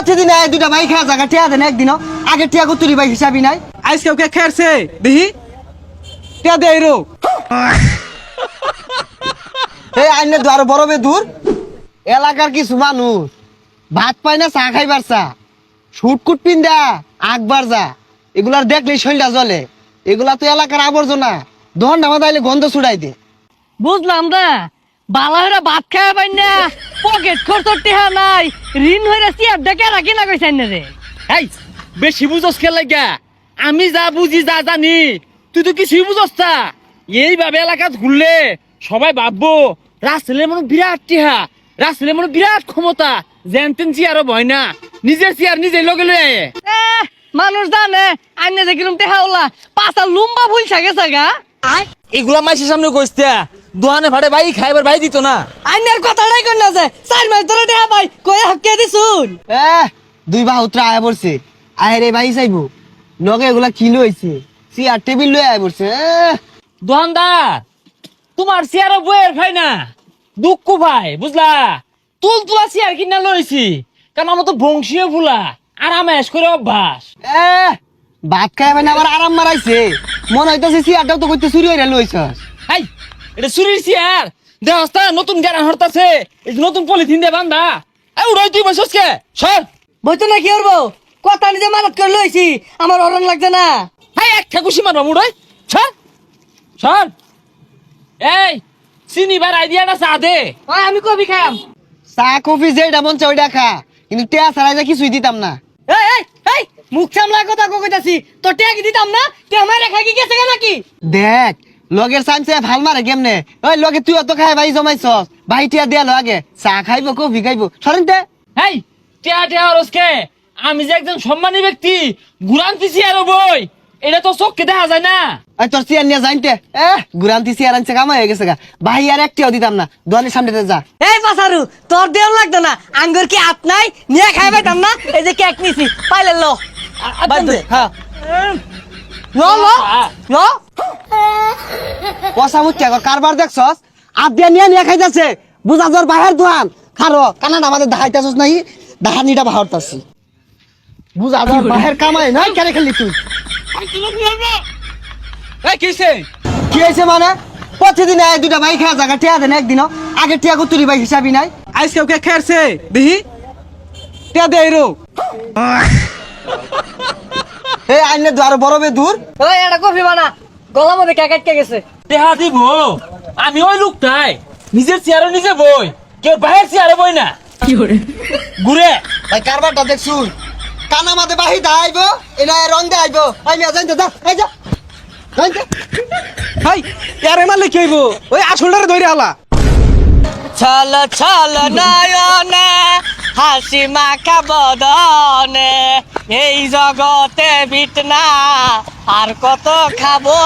প্রতিদিন এই দুটা ভাই খাওয়া জায়গা টিয়া দেন একদিনও আগে টিয়া কতুরি ভাই হিসাবই নাই আজকে ওকে খেরছে দেখি টিয়া দেই রো এই আইনে তো আরো বড় বে দূর এলাকার কিছু মানুষ ভাত পায় না চা খাইবার চা শুটকুট পিন্দা আকবার যা এগুলার দেখলেই শৈলটা জ্বলে এগুলা তো এলাকার আবর্জনা দহন নামা দাইলে গন্ধ ছুড়াই দে বুঝলাম না বালাহরা ভাত খাওয়া পাই না পকেট খরচ টেহা নাই ঋণ হইরা চেয়ার ডেকে রাখি না কইছেন না রে এই বেশি বুঝস কে লাগা আমি যা বুঝি যা জানি তুই তো কিছুই বুঝস না এইভাবে এলাকাত ঘুরলে সবাই ভাববো রাসেলের মনে বিরাট টিহা রাসেলের মনে বিরাট ক্ষমতা জেনতেন চেয়ারও ভয় না নিজের চেয়ার নিজে লগে লয়ে মানুষ জানে আইনে দেখিলাম টেহা ওলা পাঁচা লুম্বা ভুল ছাগে ছাগা এগুলা মাইসের সামনে কইস্তা দোকানে ভাড়ে ভাই খাইবার ভাই দিত না আইনের কথাটাই কই না যে 4 মাস ধরে টেহা ভাই কই হক্কে দিছুন দুই বাহুত্রা আয়া পড়ছে আয় রে ভাই চাইবো লগে এগুলা কি লইছে চেয়ার টেবিল লয়ে আয় পড়ছে দোকানদার তোমার চেয়ারও বইয়ের ভাই না দুঃখ ভাই বুঝলা তুলা চেয়ার কিনা লইছি কারণ আমার তো বংশীয় ফুলা আর আমেশ করে অভ্যাস ভাত খাই মানে আবার আরাম মারাইছে মনে হইতাছে চেয়ারটাও তো করতে চুরি হইরা লইছস হাই এটা চুরির চেয়ার দেহস্তা নতুন জ্ঞান হরতাছে এই যে নতুন পলিথিন দিয়ে বান্ধা এই উড়াই তুই বসস কে সর বইতো না কি করবো কথা নিজে মানত করে লইছি আমার অরণ লাগছে না হাই একটা খুশি মারবা মুড়াই সর সর এই চিনিবার আইডিয়াটা চা দে ওই আমি কবি খাম চা কফি যেটা মন চাই ওইটা খা কিন্তু টেয়া ছাড়া যা কিছুই দিতাম না এই এই এই মুখ সামলা কথা কইতাছি তো টেকি দিতাম না তে আমার রেখা কি গেছে নাকি দেখ লগের সাইন্সে ভাল মারে কেমনে ওই লগে তুই অত খাই ভাই জমাইছস ভাই টিয়া দেয়া আগে চা খাইবো কফি খাইবো সরেন তে হেই টিয়া টিয়া রসকে আমি যে একজন সম্মানী ব্যক্তি গুরান্তি চেয়ার বই এটা তো চোখকে দেখা যায় না ওই তোর চেয়ার নিয়ে যাইতে গুরান্তি চেয়ার আনছে কামা হয়ে গেছে গা ভাই আর একটিও দিতাম না দোকানের সামনে যা এই পাসারু তোর দেও লাগতো না আঙ্গুর কি হাত নাই নিয়ে খাই পাইতাম না এই যে কেক নিছি পাইলে লো হ্যাঁ লো লো লো পয়সা মুচ্ছা কারবার দেখছস আপ দিয়া নিয়ে নিয়ে খাইতাছে বুঝা তোর বাহির দোকান খারো কানাডা আমাদের দেখাইতাছস নাই দাহানিটা বাহারতাছি বুঝা তোর বাহির কামাই নাই কেন খেললি তুই এই কিসে কি হয়েছে মানে প্রতিদিন এই দুটা ভাই খাওয়া জায়গা টিয়া দেন একদিনও আগে টিয়া কতুরি ভাই হিসাবই নাই আজকে ওকে খেরছে দেখি টিয়া দেই রো এই আইনে তো আরো বড় বে দূর ওই এটা কফি বানা গলা মধ্যে কেক আটকে গেছে দেহা দিব আমি ওই লোকটাই নিজের চেয়ারও নিজে বই কেউ বাইরের চেয়ারে বই না কি করে ঘুরে ভাই কারবারটা দেখছুন কানা মাঝে বাহি আইব এনা রং দে আইব আমি যাইতে যা এই যা যাইতে হাই ইয়ারে মারলে কি হইব ওই আসলটারে ধরে আলা ছল ছল নয়নে হাসি মাখা বদনে এই জগতে বিটনা আর কত খাবো